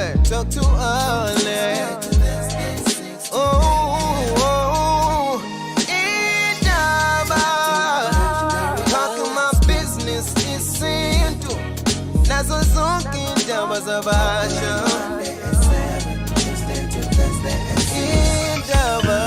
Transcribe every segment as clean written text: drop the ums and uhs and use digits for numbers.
never talk too early. Oh, Indaba. Talking my business is simple. Nazo zonke indaba zabasha. Indaba.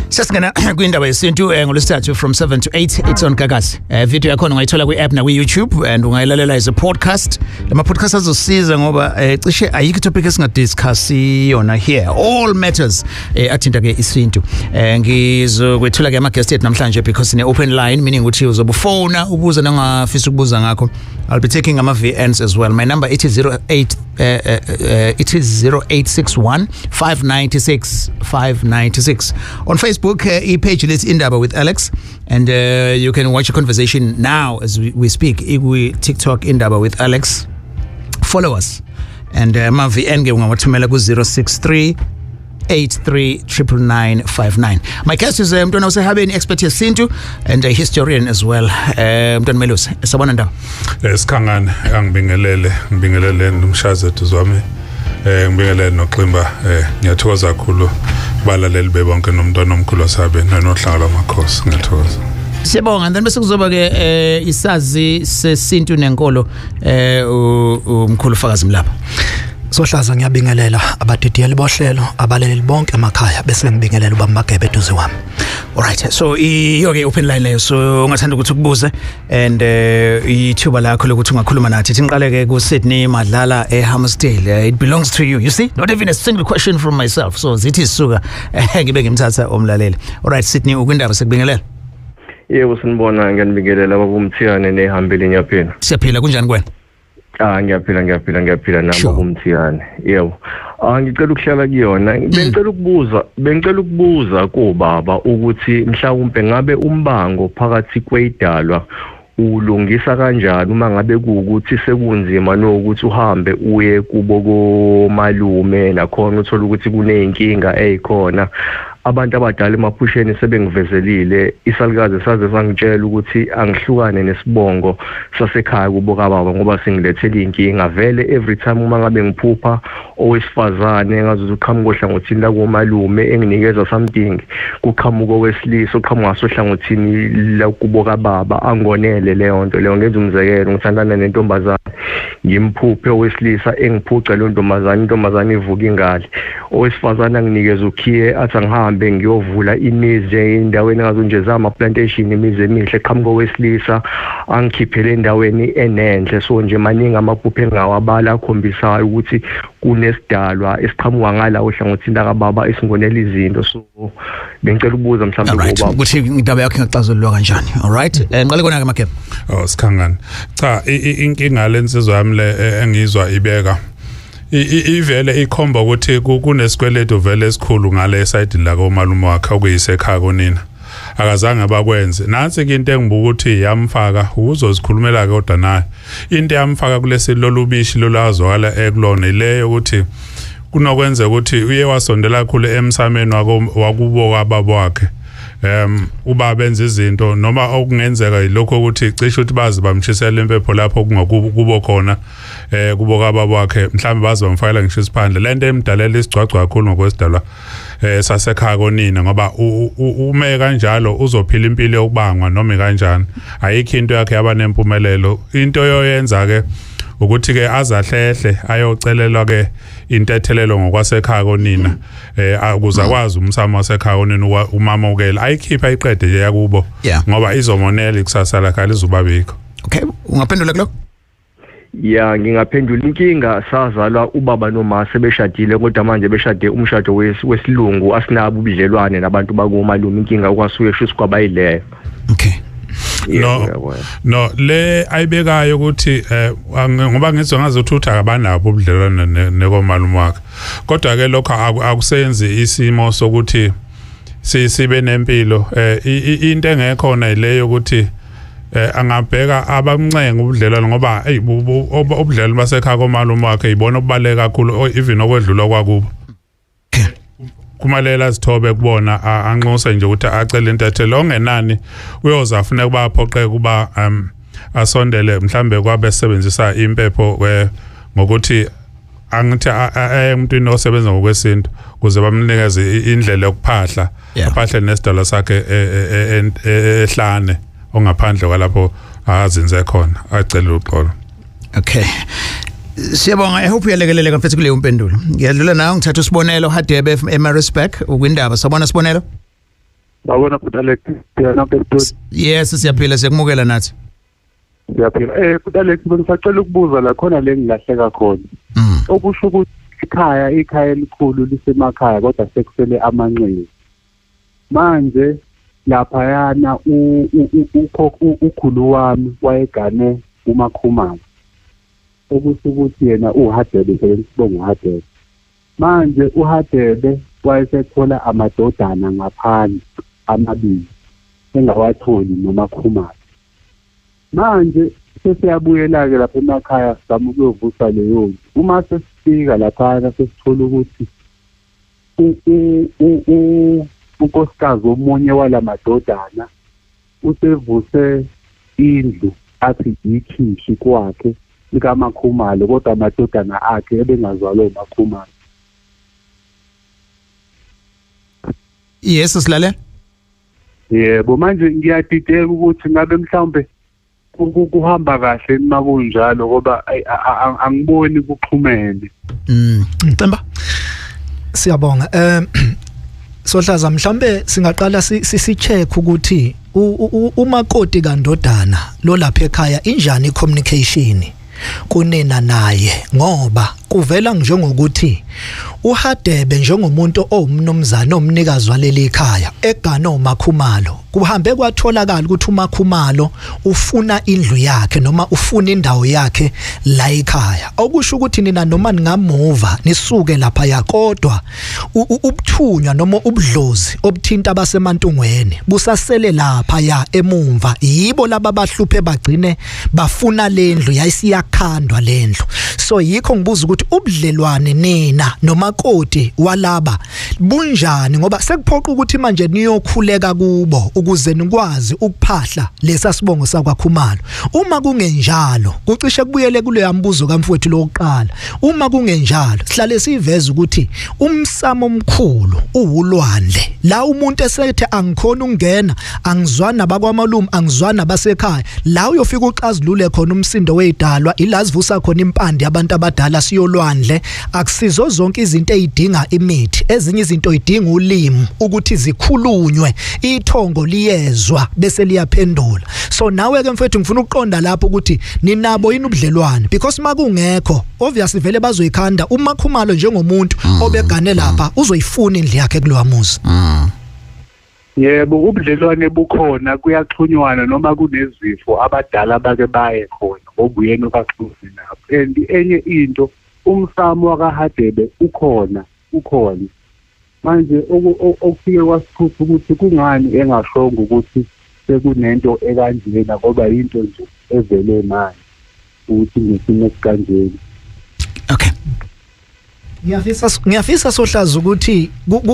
Sasingena kwindaba yesintu ngolesithathu from 7 to 8 it's on Gagasi. Video yakho ungayithola kwi-app na kwi-YouTube and ungayilalela as a podcast. Lama podcast azosiza ngoba cishe ayikho topic esingadiscuss yona here. All matters athinta ke isintu. Ngizokwethula ke ama guest ethu namhlanje because in open line meaning ukuthi uzobufona ubuza nangafisa ukubuza ngakho. I'll be taking ama VNs as well. My number it is 0861 596 596. On Facebook, e-page is Indaba with Alex, and you can watch a conversation now as we speak. TikTok Indaba with Alex. Follow us, and ma VN ke ungawathumela ku 063 839959. My guest is Mntwana usehabeni expert yesintu and a historian as well. Mntwana Melusi, sabona ndaba. Sikhangana ngibingelele nomshazi etuzwami. Ngibingelele noXimba ngiyathokoza kakhulu balaleli bebonke nomntwana omkhulu wasehabeni nohlanga lamakhosi ngiyathokoza. Siyabonga, then bese kuzoba ke isazi sesintu nenkolo umkhulu Fakazi Mlaba. Sohlaza ngiyabingelela abadidiyeli bohlelo abaleleli bonke emakhaya bese ngibingelela ubamagebe eduze wami. Alright, so yoke open line leyo, so ungathanda ukuthi ukubuze and ithuba lakho lokuthi ungakhuluma nathi. Sinqale ke ku Sydney Madlala eHammersdale. It belongs to you. You see, not even a single question from myself. So zithi suka ngibe ngimthatha umlaleli. Alright, Sydney ukwindaba sekubingelela. Yebo sinibona ngiyanibingelela babumthiyane nehambile nyaphela. Siyaphila kunjani kwena? Ngiyaphila nami kumthiyane. Yebo. Ngicela ukuhlala kuyona. Bengicela ukubuza kubaba ukuthi mhlawumbe ngabe umbango phakathi kweyidalwa ulungisa kanjani uma ngabe kuukuthi sekunzima nokuthi uhambe uye kubo komalume nakhona uthola ukuthi kuneyinkinga ezikhona. Abantu abadala emaphusheni sebengivezelile isalukazi saze sangitshela ukuthi angihlukane nesibongo sasekhaya kubo kababa ngoba singilethele inkinga vele every time uma ngabe ngiphupha owesifazane ngazuza uqhamuka ohlangothini la komalume enginikeza something kuqhamuka owesilisa oqhamuka ngasohlangothini la kubo kababa angonele leyo nto leyo ngenza umzekelo ngithandana nentombazane ngimphuphe owesilisa engiphuca le ntombazane ivuka ingali owesifazane anginikeza ukhiye athi angihambe ngiyovula imizi endaweni ngazonje zama plantation imizi emihle qhamuka owesilisa angikhiphele endaweni enenhle so nje maningi amaphupho engawabala akhombisayo ukuthi kunesidalwa esiqhamuka ngala ohlangothini la kababa esingonela izinto so bengicela ukubuza mhlawumbe ngoba ukuthi indaba yakho ingacazululwa kanjani. Alright, ngiqale kona ke Magebe. Sikhangana cha inkinga lensizwa yami le engizwa ibeka ivele ikhomba ukuthi kunesikweletu vele esikhulu ngale side la komalume wakhe okuyisekhaya konina akazange bakwenze nansi into engibuka ukuthi yamfaka uzozikhulumela kodwa naye into yamfaka kulesi lolubishi lolazwakala ekulona ileyo ukuthi kunokwenza ukuthi uye wasondela kakhulu emsameni wakubo kababa wakhe uba benza izinto noma okungenzeka yilokho ukuthi cishe ukuthi bazi bamshisela impepho lapho kungakubo khona kubo kababa wakhe mhlawumbe bazi bamfakela ngisho isiphandle lento emdalela isigcwagcwa kakhulu ngokwesidalwa sasekhaya konina ngoba ume kanjalo uzophila impilo yokubangwa noma kanjani ayikho into yakhe yabanempumelelo into yoyenza ke ukuthi ke azahlehle ayocelelwa ke intethelelo ngokwasekhaya konina ukuze akwazi umsamo wasekhaya konina umamukela ayikhipha iqede nje yakubo ngoba izomonela ikusasa lakhe alizubabikho. Okay, ungaphendula kuloko? Ya ngingaphendula inkinga sazalwa ubaba noma sebeshadile kodwa manje beshade umshado wesilungu asinabo ubudlelwane nabantu bakomalume inkinga okwasuye sho kwaba yileyo. Okay. No le ayibekayo ukuthi ngoba ngizwe ngazothutha abanabo ubudlelwane nekomalume wakhe kodwa ke lokho akusenzi isimo sokuthi sibe nempilo into engekhona ileyo ukuthi angabheka abamncenga ubudlelwane ngoba ubudlelwane basekhaya komalume wakhe ibona obubaleka kakhulu even okwedlula kwakubo kumalela zithobe kubona anxuse nje ukuthi acela intethelo ongenani uyoza afuna kuba aphoqeke kuba asondele mhlambe kwabe sebenzisa impepho ngokuthi angithi umuntu osebenza ngokwesintu kuze bamnikeze indlela yokuphahla aphahle nesidalo sakhe ehlane ongaphandle kwalapho azinze khona acela uxolo. Okay. Siyabonga, I hope uyalekeleleka mfethu kuleyo mpendulo. Ngiyadlula nawe ngithatha usibonelo Hadebe eMaritzburg ukwindaba sabona sibonelo. Babona Alex yana bethu. Yes siyaphila siyakumukela nathi. Siyaphila Alex bengisacela ukubuza la khona le ngilahleka khona. Okusho ukuthi ikhaya elikhulu lisemakhaya kodwa sekusele amanxele. Manje lapha yana ukhulu wami wayegane uMakhumalo. Okusho ukuthi yena uHadebe sibonga uHadebe. Manje uHadebe wayesethola amadodana ngaphandle amabili engawatholi noMakhumalo. Manje sesiyabuyela ke lapha emakhaya sizama ukuyovusa leyo. Uma sesifika lapha sesithola ukuthi unkosikazi omunye walamadodana usevuse indlu athi ikhishi kwakhe likaMakhumalo kodwa amadodana akhe ebengazalwe uMakhumalo. Yes silalela. Yebo manje ngiyadideka ukuthi ngabe mhlawumbe kuhamba kahle uma kunjalo ngoba angiboni kuxhumene. Cemba siyabonga. Sohlaza mhlambe singaqala si-check ukuthi umakoti kaNdodana lo lapha ekhaya injani i-communication kunena naye ngoba kuvela njengokuthi uHadebe njengomuntu owumnumzana omnikazi waleli ekhaya egana uMakhumalo kuhambe kwatholakala ukuthi uMakhumalo ufuna indlu yakhe noma ufuna indawo yakhe la ekhaya okusho ukuthi nina noma ningamuva nisuke lapha yakodwa ubuthunywa noma ubudlozi obuthinta abasemantungweni busasele lapha ya emumva yibo laba bahluphe bagcine bafuna lendlu yayisiyakhandwa lendlu so yikho ngibuza ukuthi ubudlelwane nina nomakoti walaba bunjani ngoba sekuphoqa ukuthi manje niyokhuleka kubo ukuze nikwazi ukuphahla lesa sibongo sakwaKhumalo uma kungenjalo kucishe kubuyele kule yambuzo kamfowethu lokuqala uma kungenjalo sihlale siveza ukuthi umsamo omkhulu uwulwandle la umuntu esethe angikhona ukungena angizwana nabakwamalume angizwana nabasekhaya la uyofika uxazulule khona umsindo wezidalwa ilazivusa khona impande abantu abadala siyolwandle akusizo zonke izinto ezidinga imithi ezinye izinto idinga ulimi ukuthi zikhulunywe ithongo liyezwa bese liyaphendula so nawe ke mfethu ngifuna ukuqonda lapho ukuthi ninabo yini ubudlelwane because makungekho obviously vele bazoyikhanda uMakhumalo njengomuntu obegane lapha uzoyifuna indlu yakhe kulowamuzi. Yebo ubudlelwane bukhona kuyaxhunywana noma kunezifo abadala bake baye khona obuyena okaxhuzi lapho and enye into umsamo wakaHadebe ukhona manje okufike kwasiphutha ukuthi kungani engashongo ukuthi sekunento ekanjena ngoba into nje evele manje ukuthi ngisimo sikanjeni. Okay. Ngiyafisa Sohlaza ukuthi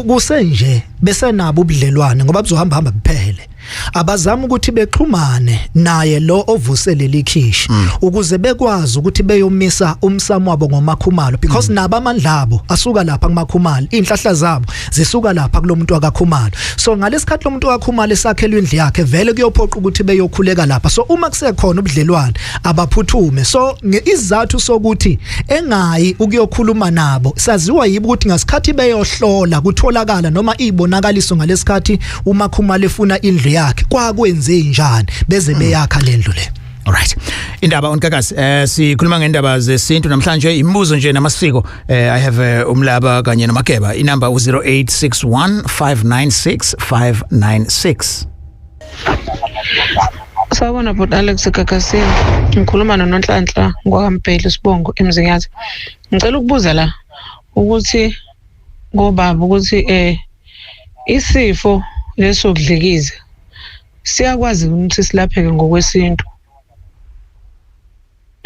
kusenje bese nabo ubudlelwane ngoba buzohamba kuphele abazama ukuthi bexhumane naye lo ovuselele ikhishi ukuze bekwazi ukuthi beyomisa umsamo wabo ngoMakhumalo because nabo amandlabo asuka lapha kuMakhumalo inhlahla zabo zisuka lapha kulomuntu wakaKhumalo so ngalesikhathi lomuntu wakaKhumalo esakhelwe indlu yakhe vele kuyophoqa ukuthi beyokhuleka lapha so uma kusekhona ubudlelwane abaphuthume so izathu sokuthi engayi ukuyokhuluma nabo saziwa yibo ukuthi ngasikhathi beyohlola kutholakala noma ibonakaliso ngalesikhathi uMakhumalo efuna indlu yakhe kwakwenze njani beze beyakha lendlu le. Alright. Indaba unkakazi sikhuluma ngendaba zesintu namhlanje imibuzo nje namasiko I have umlaba kanye noMageba inamba u0861596596. Sawubona bot Alex Kakasini ngikhuluma noNhlanhla ngwaMbheli Sibongo eMzinyathi ngicela ukubuza la ukuthi ngobaba ukuthi isifo lesokudlikiza siyakwazi ukuthi silapheke ngokwesintu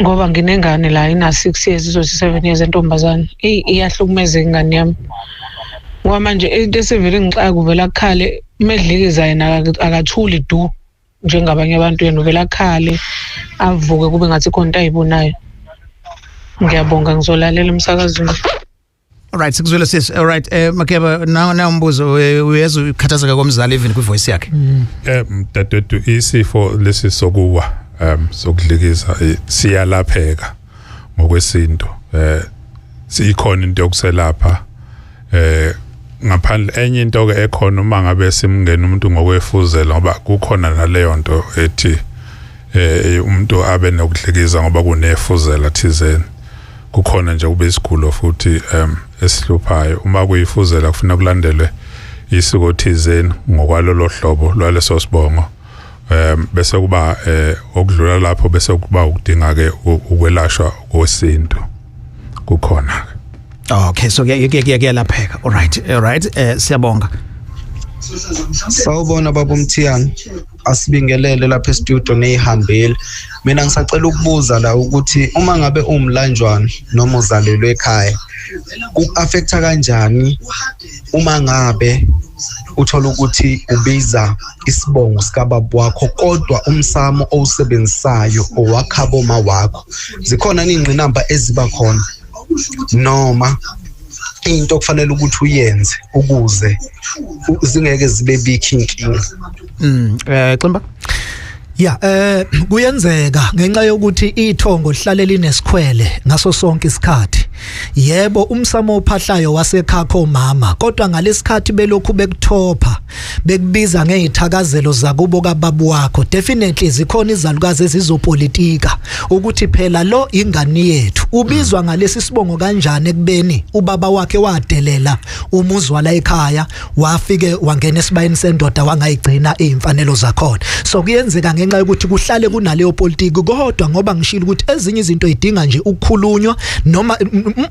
ngoba nginengane la ina 6 years izothi 7 years entombazane iyahlukumeza ingane yami ngoba manje into esivele ngixaka kuvela kukhale medlikiza yena akathuli du njengabanye abantu yena uvela khale avuke kube ngathi konke ayibonayo. Ngiyabonga ngizolalela umsakazweni. Alright, sikuzwile sis. Alright, Makeba na umbuzo uyeza ukhathazeka komzali even ku voice yakhe. Mdadewethu isifo lesi sokuwa sokudlikiza siyalapheka ngokwesinto. Sikhona into yokuselapha ngaphandle enye into ke ekhona uma ngabe simngena umuntu ngokwefuzela ngoba kukhona naleyo nto ethi umuntu abe nokudlikiza ngoba kunefuzela thizeni. Kukhona nje kube isigulo futhi esihluphayo uma kuyifuzela kufuna kulandelwe isiko thizeni ngokwalolo hlobo lwaleso sibongo bese kuba okudlula lapho bese kuba ukudinga ke ukwelashwa kwesinto kukhona. Okay, so kuyalapheka. All right, siyabonga. Sawubona baba Mthiyani, asibingelele lapha e-studio nehambile. Mina ngisacela ukubuza la ukuthi uma ngabe umlanjwana noma uzalelwe ekhaya ku-affecta kanjani uma ngabe uthola ukuthi ubiza isibongo sikababa wakho kodwa umsamo owusebenzisayo owakhabo ma wakho zikhona ingqinamba eziba khona noma into okufanele ukuthi uyenze ukuze zingeke zibe big inkinga. Ximba kuyenzeka ngenxa yokuthi ithongo lihlale linesikhwele ngaso sonke isikhathi. Yebo, umsamo ophahlayo wasekhakho mama, kodwa ngalesikhathi belokhu bekuthopha bekubiza ngezithakazelo zakubo kababu wakho. Definitely zikhona izalukazi ezizopolitika ukuthi phela lo ingane yethu ubizwa ngalesi sibongo kanjani ekubeni ubaba wakhe wadelela umuzwa la ekhaya wafike wangena esibayeni sendoda wangayigcina izimfanelo zakhona. So kuyenzeka ngenxa yokuthi kuhlale kunaleyo politiki kodwa ngoba ngishilo ukuthi ezinye izinto idinga nje ukukhulunywa noma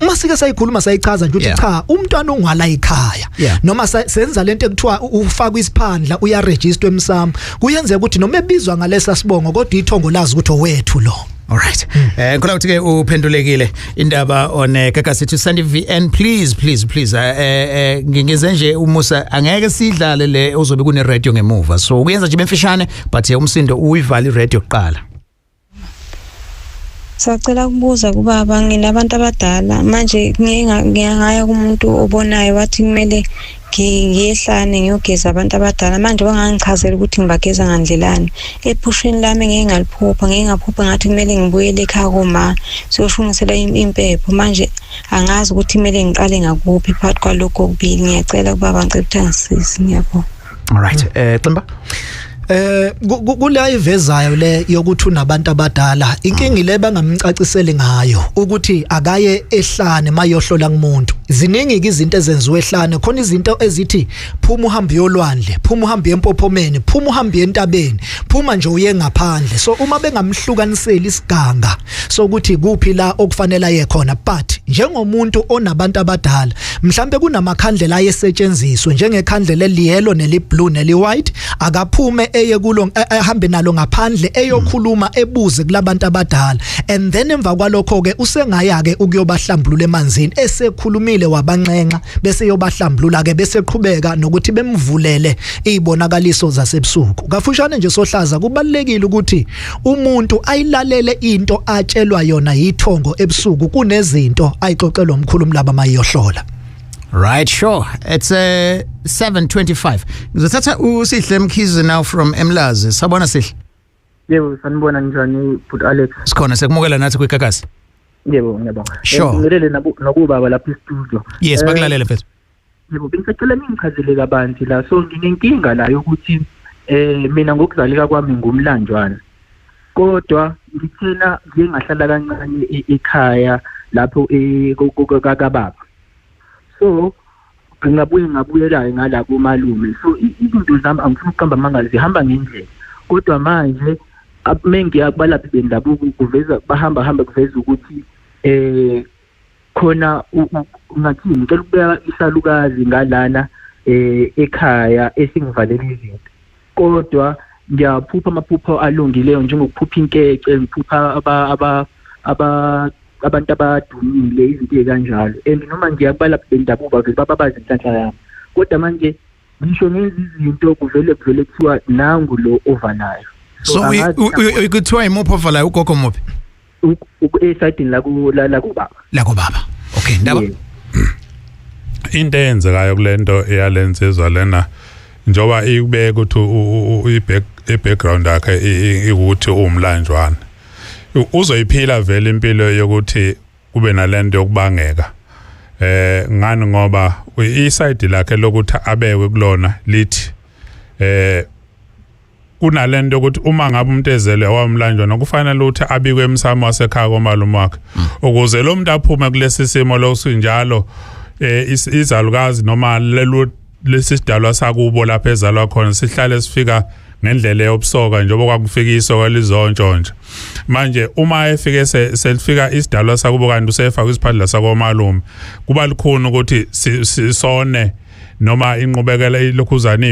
masike sayikhuluma sayichaza nje ukuthi cha umntwana ongwala ekhaya noma senza lento ekuthiwa ufaka isiphandla uyaregister emsamo kuyenzeka ukuthi noma ebizwa ngalesa sibongo kodwa ithongo lazi ukuthi owethu lo. Alright. Ngikholwa ukuthi ke uphendulekile indaba on Kakasithi Sandy VN please ngingeze nje umusa angeke sidlale le uzobe kune radio ngemuva so kuyenza nje bemfishane but umsindo uyivala iradio kuqala. Sacela ukubuza kubaba nginabantu abadala manje ngiyangaya kumuntu obonayo wathi kumele ngiyehlane ngiyogeza abantu abadala manje bangangichazela ukuthi ngibageza ngandlelani ephushini lami ngeke ngaphupha ngathi kumele ngibuyele ekhaya koma siyoshungisela impepho manje angazi ukuthi kumele ngiqale ngakuphi phakathi kwalokho okubili ngiyacela kubaba ngicela ngisisi ngiyabonga. All right, Ximba kula ivezayo le yokuthi unabantu abadala inkingi le bangamcaciseli ngayo ukuthi akaye ehlane mayohlola kumuntu. Ziningi izinto ezenziwe ehlane khona izinto ezithi phuma uhambe yolwandle phuma uhambe empophomeni phuma uhambe entabeni phuma nje uye ngaphandle. So uma bengamhlukaniseli isiganga sokuthi kuphi la okufanele aye khona but njengomuntu onabantu abadala mhlambe kunamakhandlela ayesetshenziswe njengekhandlela eliyellow neliblue neliwhite akaphume eye kulo ahambe nalo ngaphandle eyokhuluma ebuze kulabantu abadala and then emva kwalokho ke usengaya ke ukuyobahlambulula emanzini esekhulumile wabanxenxa bese yobahlambulula ke bese qhubeka nokuthi bemvulele izibonakaliso zasebusuku. Kafushane nje sohlaza kubalekile ukuthi umuntu ayilalele into atshelwa yona yithongo ebusuku kunezinto ayixoxelwa umkhulumi laba mayohlola. Right, sure. It's 7:25. Ngizothatha uSihle Mkhize now from Emlazi. Sabona Sihle. Yebo, sanibona njani Bud Alex? Sikhona sekumukela nathi kwiKakasi. Yebo, ngiyabonga. Sure. Ngilele nokubaba lapha e-studio. Yes, bakulalele mfethu. Yebo, bengisacela ningichazele kabanzi la. So nginenkinga la yokuthi mina ngokuzaleka kwami ngumlanjwana. Kodwa ngithena ngingahlala kancane ekhaya lapho kakababa. So ngabuyela ngalabo malume. So izinto zami angifuni ukuqamba manga zihamba ngendlela. Kodwa manje mengiyakuba bendabuko kuveza bahamba kuveza ukuthi khona ngathi ngicela ukubeka isalukazi ngalana ekhaya esingivalela izinto. Kodwa ngiyaphupha amaphupho alungileyo njengokuphupha inkece ngiphupha abantu abadumile izinto ekanjalo and noma ngiyakubala bendabuko vele bababazi inhlanhla yami kodwa manje ngisho ngenza izinto kuvele kuthiwa nangu lo ovanayo. So ukuthiwa imophofa la ugogo mophi esayidini la kubaba okay ndaba into eyenzekayo kulento eyalensizwa lena njoba ikubeka ukuthi i-background yakhe ukuthi umlanjwana uzoyiphila vele impilo yokuthi kube nalento yokubangeka ngani ngoba iside lakhe lokuthi abekwe kulona lithi kunalento ukuthi uma ngabe umuntu ezele wamlanjwana kufanele ukuthi abikwe emsamo wasekhaya komalume wakhe ukuze lo muntu aphume kulesi simo lokusinjalo izalukazi noma lesisidalwa sakubo lapha ezalwa khona sihlale sifika ngendlela yobusoka njengoba kwakufika isoka lizontshontsha manje uma efike selifika isidalwa sakubo kanti usefaka isiphadla sakomalume kuba likhona ukuthi sisone noma inqubekela ilokhuzana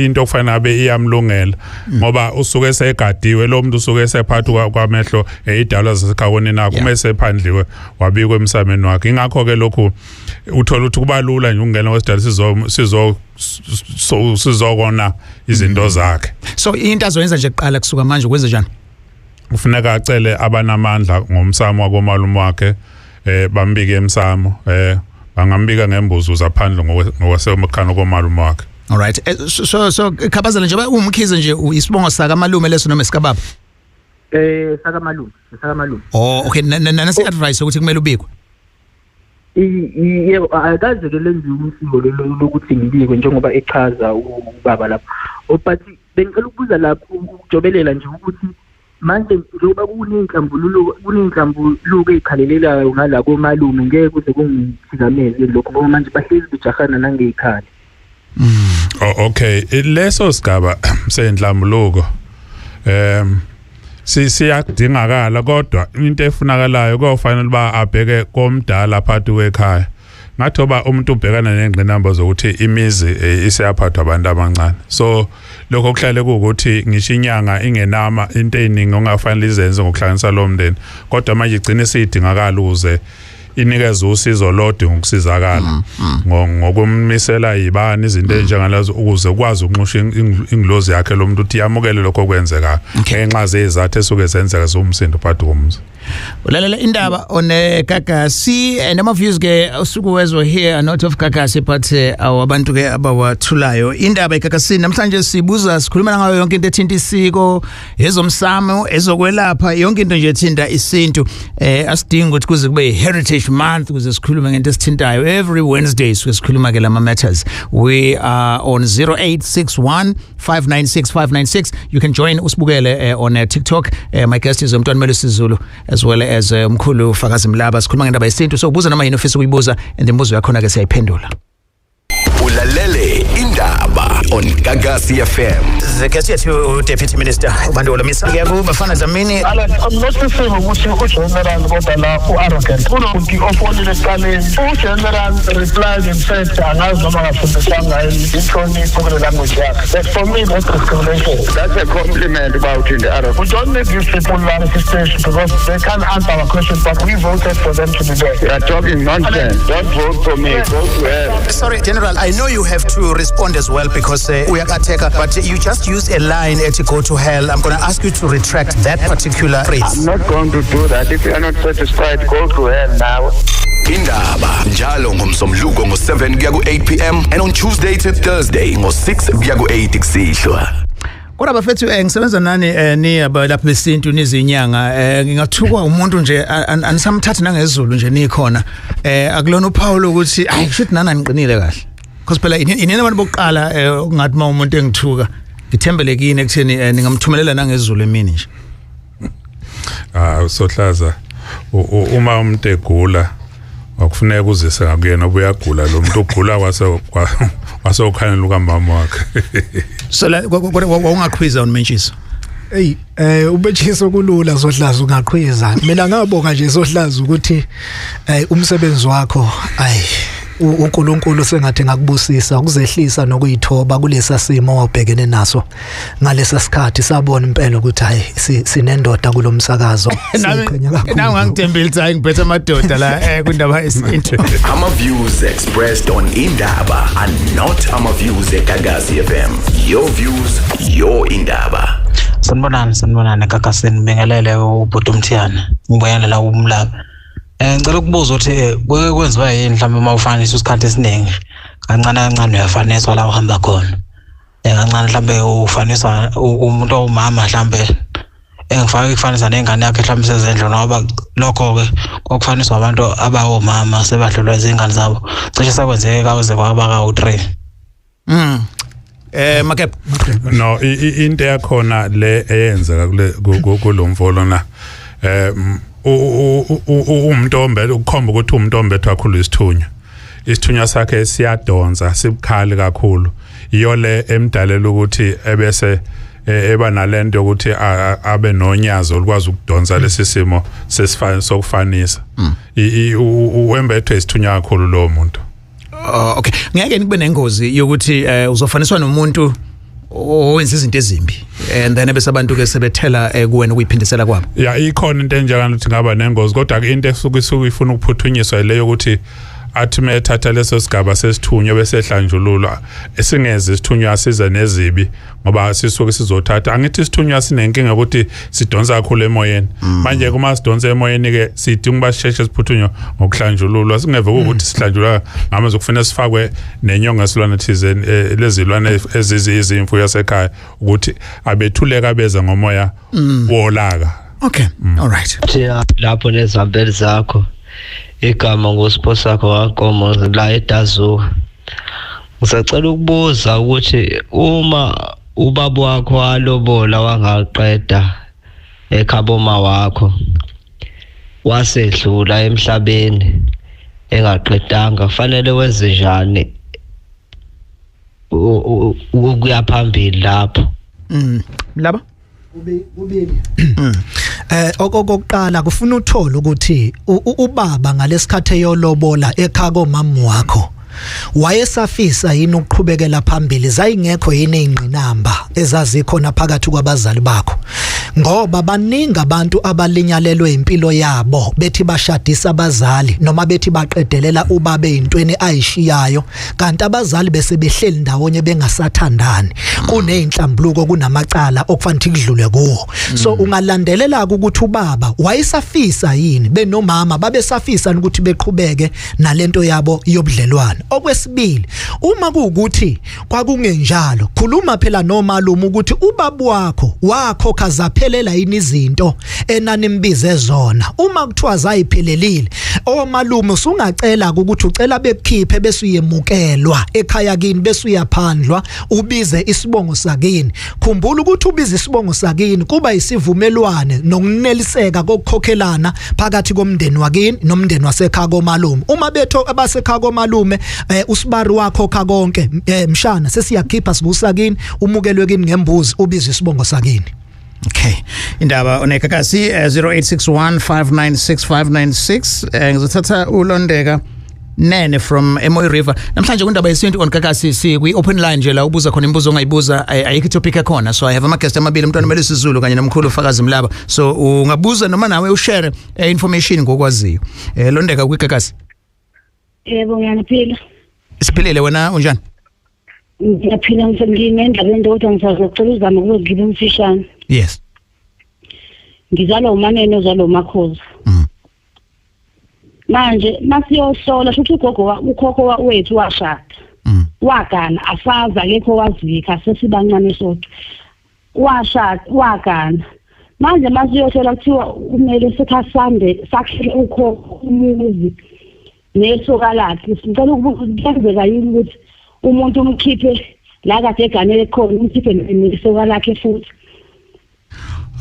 into okufanele abe iyamlungela ngoba usuke segadiwe lo muntu usuke sephathwa kwamehlo idalwa zasekhawoni nakho umesephandliwe wabikwe emsameni wakhe ingakho ke lokhu uthola ukuthi kuba lula nje ukungena kwesidalwa sizokona izinto zakhe so into azoyenza nje kuqala kusuka manje ukwenze njani kufuneka acele abanamandla ngomsamo wakomalume wakhe bambike emsamo bangambika ngembuzo zaphandle ngokwasekhaya komalume wakhe all right so khabazela nje umkhize nje isibongo saka malume leso noma sikababa saka malume oh okay nasi advice ukuthi kumele ubikwe yebo akaze ke lenze umsiko lokuthi ngibikwe njengoba echaza ubaba lapho but bengicela ukubuza lapho ukujobelela nje ukuthi manje njengoba kunezinhlambuluko ezikhalelelayo ngala komalume ngeke kuze kungithikameze lokho ngoba manje bahlezi bejahana nangeyikhali okay leso sigaba senhlambuluko siyadingakala kodwa into efunakalayo kofanele ba abheke komdala phakathi kwekhaya ngathoba umuntu ubhekana nengqinamba zokuthi imizi iseyaphathwa abantu abancane so lokho kuhlale ukuthi ngisho inyanga ingenama into eziningi ongafanele izenze ngokuhlanganisa lo mndeni kodwa manje igcine sidingakala uze inikeza usizo lodwa ngokusizakala ngokumisela ibani izinto enjengalazo ukuze ukwazi ukunxusha ingilozi yakhe lo muntu uthi yamukele lokho kwenzeka ngenxa zezathu esuke zenzeka zomsindo phakathi komzi ulalela indaba on Gagasi and ama views ke usukuwezwe here not of Gagasi but abantu ke abawathulayo indaba eGagasi namhlanje sibuza sikhuluma ngayo yonke into ethinta isiko ezomsamo ezokwelapha yonke into nje ethinta isintu asidinga ukuthi kuze kube heritage month kuze sikhulume ngento esithintayo every Wednesday sikhuluma ke lama matters we are on 0861596596 you can join usibukele on TikTok my guest is Mntwana Melusi Zulu as well as umkhulu Fakazi Mlaba sikhuluma ngendaba yesintu so ubuza noma yini ofisa ukuyibuza and imibuzo yakho ke siyayiphendula ulalele indaba on Gagasi FM the guest yethu Deputy Minister uBandolo Misa yebo bafana Dlamini I'm not saying ukuthi uGeneral kodwa la uarrogant unomuntu ofonile eqaleni uGeneral replied and said angazi noma ngafundisanga inhlonipho kule language yakhe that for me that's discrimination that's a compliment about in the Arab we don't need these people manifestation because they can't answer our questions but we voted for them to be there you are talking nonsense don't vote for me go to hell sorry General I know you have to respond as well because we are Kateka but you just used a line at go to hell I'm going to ask you to retract that particular phrase I'm not going to do that if you are not satisfied go to hell now indaba njalo ngomsombuluko ngo7 kuya ku8 pm and on Tuesday to Thursday ngo6 kuya ku8 kusihlwa kodwa bafethu ngisebenza nani ni lapha besintu nizinyanga ngingathukwa umuntu nje anisamthatha nangezulu nje nikhona akulona uPaul ukuthi ayi kushuthi nana niqinile kahle because phela inene abantu bokuqala ungathi uma umuntu engithuka ngithembelekini ekutheni ningamthumelela nangezulu emini nje usohlaza uma umuntu egula akufuneka uzise ngakuyena obuyagula lo muntu ogula wase ukhanela ukamama wakhe so la ungaqhwiza unmenchiso ubetshisa kulula Sohlaza ungaqhwiza mina ngabonga nje Sohlaza ukuthi umsebenzi wakho uNkulunkulu sengathi ngakubusisa ukuzehlisa nokuyithoba kulesa simo wabhekene naso ngalesa sikhathi sabona impela ukuthi hayi sinendoda kulomsakazo siqhenya kakhulu nawe ngangithembile ukuthi hayi ngiphethe amadoda la kundaba yesintu ama views expressed on indaba are not ama views at Gagasi FM your views your indaba Sanibonani kakasini bengelele ubhuti Mthiyana ngibuyela la umlaba ngicela ukubuza ukuthi kwenziwa yini mhlawumbe uma ufanisa isikhathi esiningi kancane uyafaniswa la uhamba khona kancane mhlawumbe ufaniswa umuntu owumama mhlawumbe engifaka ukufanisa nengane yakhe mhlawumbe sezendlo ngoba lokho ke kokufaniswa abantu abawomama sebadlulwa izingane zabo cishe sekwenzeke kaze kwaba ka3 Makep no into yakhona le eyenzeka kulomvolo na umntombe ukukhomba ukuthi umntombe ethwakhulu isithunya sakhe siyadonsa sibukhali kakhulu iyo le emdalela ukuthi ebese eba nalento ukuthi abe nonyazo olukwazi ukudonsa lesisimo sesifana sokufanisa uwembethwe isithunya kakhulu lo muntu. Okay, ngeke nikube nengozi yokuthi uzofaniswa nomuntu owenza izinto ezimbi and then bese abantu ke sebethela kuwena ukuyiphindisela kwabo. Yeah, ikhona into enjalo ukuthi ngaba nengozi kodwa ke into esuke ifuna ukuphuthunyiswa leyo ukuthi athi methatha leso sigaba sesithunywa bese ehlanjululwa esingeze isithunywa siza nezibi ngoba sisuke sizothatha angithi isithunywa sinenkinga ukuthi sidonsa kakhulu emoyeni manje kuma sidonsa emoyeni ke sidinga basheshe siphuthunywa ngokuhlanjululwa singeve ukuthi sihlanjulwa ngamaze ukufuna sifakwe nenyonga silwane thizeni lezilwane ezizizimfu yasekhaya ukuthi abethuleka beza ngomoya wolaka. Okay, all right. Lapho nezambeli zakho igama ngosipho sakho wankomo la eDazuka ngisacela ukubuza ukuthi uma ubaba wakho alobola wangaqeda ekhaboma wakho wasedlula emhlabeni engaqedanga fanele wenze njani ukuya phambili lapho laba ubili okokuqala kufuna uthola ukuthi ubaba ngalesikhathi eyolobola ekhako mama wakho wayesafisa yini ukuqhubekela phambili zayingekho yini ingqinamba ezazikhona phakathi kwabazali bakho ngoba baningi abantu abalinyalelwe impilo yabo bethi bashadisa abazali noma bethi baqedelela ubaba ezintweni ayishiyayo kanti abazali bese behleli ndawonye bengasathandani kuneyinhlambuluko kunamacala okufanele kudlule kuwo so ungalandelela ukuthi ubaba wayesafisa yini benomama babesafisa ukuthi beqhubeke nalento yabo yobudlelwane. Okwesibili uma kuukuthi kwakungenjalo khuluma phela nomalume ukuthi ubaba wakho khazaphelela yini izinto enani imbize zona uma kuthiwa zayiphelelile omalume usungacela ukuthi ucela bekukhiphe bese uyemukelwa ekhaya kini bese uyaphandlwa ubize isibongo sakini. Khumbula ukuthi ubize isibongo sakini kuba isivumelwane nokuneliseka kokukhokhelana phakathi komndeni wakini nomndeni wasekhaya komalume. Uma betho abasekhaya komalume usibari wakho kha konke mshana sesiyakhipha sikusakini umukelwe kini ngembuzi ubize isibongo sakini. Okay, indaba onekakasi 0861596596 ngizothatha uLondeka Nene from Emoy River. Namhlanje kundaba yesintu onkakasi sikwi open line nje la ubuza khona imibuzo ongayibuza ayikho topic ekhona so I have ama guest amabili umntwana Mele Sizulu kanye nomkhulu Fakazi Mlaba so ungabuza noma nawe ushare information ngokwaziyo. Londeka kwikakasi. Yebo ngiyanaphila. Siphilile wena unjani? Ngiyaphila ngisendabeni kodwa ngisazocela uzama ukuzigiba umfishane. Yes. Ngizalwa umanene ozalwa umakhozi. Manje masiyohlola futhi ukhokho wethu washada. Wagana afaza lekho wazika sesibancane sonke. Washada wagana. Manje masiyohlola kuthiwa kumele sekhasande sakhele ukhokho umuzi. Nesoka lakhe sicela ukubuzeka yini ukuthi umuntu umkhiphe la kade eganele khona umkhiphe nesoka lakhe futhi.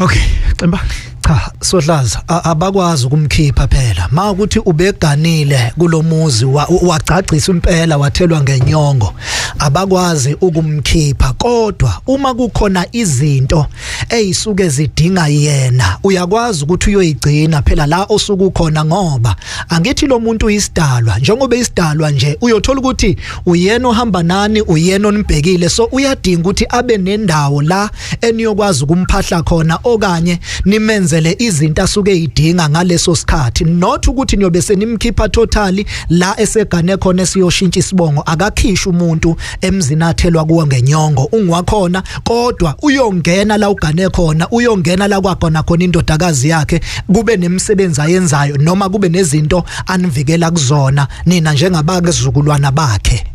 Okay, Xemba. Cha, Sodlaza abakwazi ukumkhipha phela. Ma ukuthi ubeganile kulomuzi wagcagcisa impela wathelwa ngenyongo. Abakwazi ukumkhipha kodwa uma kukhona izinto ezisuke zidinga yena uyakwazi ukuthi uyoyigcina phela la osuku khona ngoba angithi lo muntu uyisidalwa njengoba isidalwa nje uyothola ukuthi uyena ohamba nani uyena onibhekile so uyadinga ukuthi abe nendawo la eniyokwazi ukumphahla khona okanye nimenzele izinto asuke idinga ngaleso sikhathi not ukuthi niyobe senimkhipha totally la esegane khona siyoshintsha isibongo akakhisha umuntu emzini athelwa kuwo ngenyongo ungwakhona kodwa uyongena la ugane khona uyongena la kwakhona khona indodakazi yakhe kube nemisebenzi ayenzayo noma kube nezinto anivikela kuzona nina njengabakezizukulwana bakhe.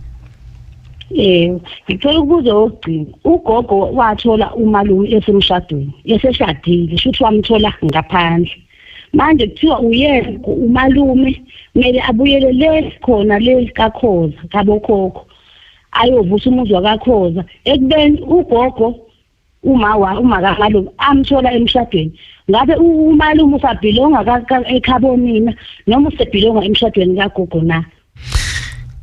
Ngicela ukubuza okugcina ugogo wathola umalume esemshadweni eseshadile shuthi wamthola ngaphandle manje kuthiwa uyena umalume kumele abuyele le khona le kaKhoza kabokhokho ayovusa umuzi wakaKhoza ekubeni ugogo uma kamalume amthola emshadweni ngabe umalume usabhilonga eKhabonina noma usebhilonga emshadweni kagogo na.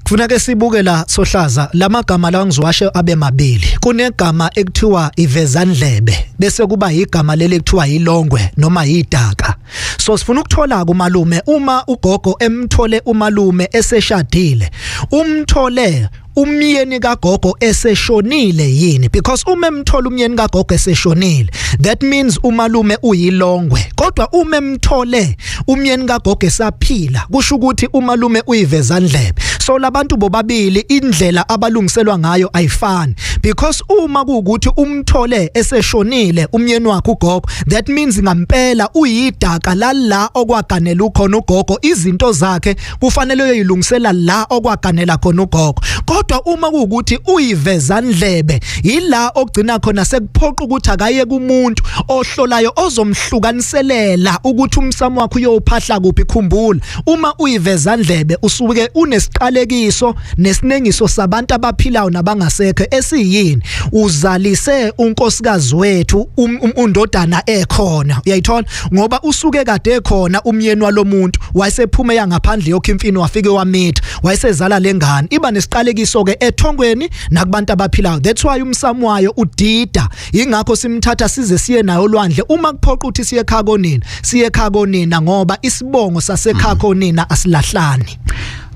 Kufuneka sibuke la Sohlaza lamagama la ngiziwashe abe mabili kunegama ekuthiwa ivezandlebe bese kuba igama leli ekuthiwa ilongwe noma idaka. So sifuna ukuthola kumalume uma ugogo emthole umalume eseshadile umthole umyeni kagogo eseshonile yini because uma emthola umyeni kagogo eseshonile that means umalume uyilongwe kodwa uma emthole umyeni kagogo esaphila kusho ukuthi umalume uyivezandlebe. So labantu bobabili indlela abalungiselwa ngayo ayifani because uma kuukuthi umthole eseshonile umyeni wakhe ugogo that means ngampela uyidaka la okwaganela khona ugogo izinto zakhe kufanele uyilungisela la okwaganela khona ugogo kodwa uma kuukuthi uyivezandlebe yila ogcina khona sekuphoqa ukuthi akaye kumuntu ohlolayo ozomhlukaniselela ukuthi umsamo wakhe uyophahla kuphi. Khumbula uma uyivezandlebe usuke unesiqalekiso nesinengiso sabantu abaphilayo nabangasekho esiyini uzalise unkosikazi wethu undodana ekhona uyayithola ngoba usuke kade ekhona umyeni walomuntu wayesephume yangaphandle yokhimfini wafike wamitha wayesezala lengane iba nesiqalekiso ke ethongweni nakubantu abaphilayo. That's why umsamo wayo udida ingakho simthatha size siye nayo olwandle uma kuphoqa ukuthi siye eKhabonina ngoba isibongo saseKhabonina asilahlani.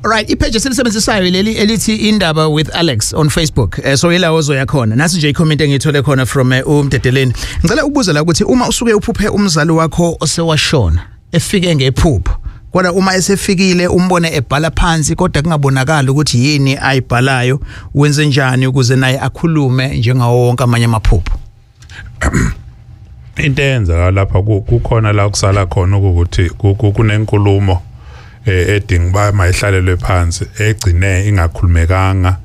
Right, ipage selisebenzisayo leli elithi indaba with Alex on Facebook. So ila ozo yakhona. Nasi nje i-comment engithole khona from uMdedeleni. Ngicela ukubuza la ukuthi uma usuke uphuphe umzali wakho osewashona, efike ngephupho. Kodwa uma esefikile umbone ebhala phansi kodwa kungabonakala ukuthi yini ayibhalayo, wenze njani ukuze naye akhulume njengawo wonke amanye amaphupho. Into eyenza lapha kukhona la kusala khona ukuthi kunenkulumo edinga mayihlalelwe phansi egcine ingakhulumekanga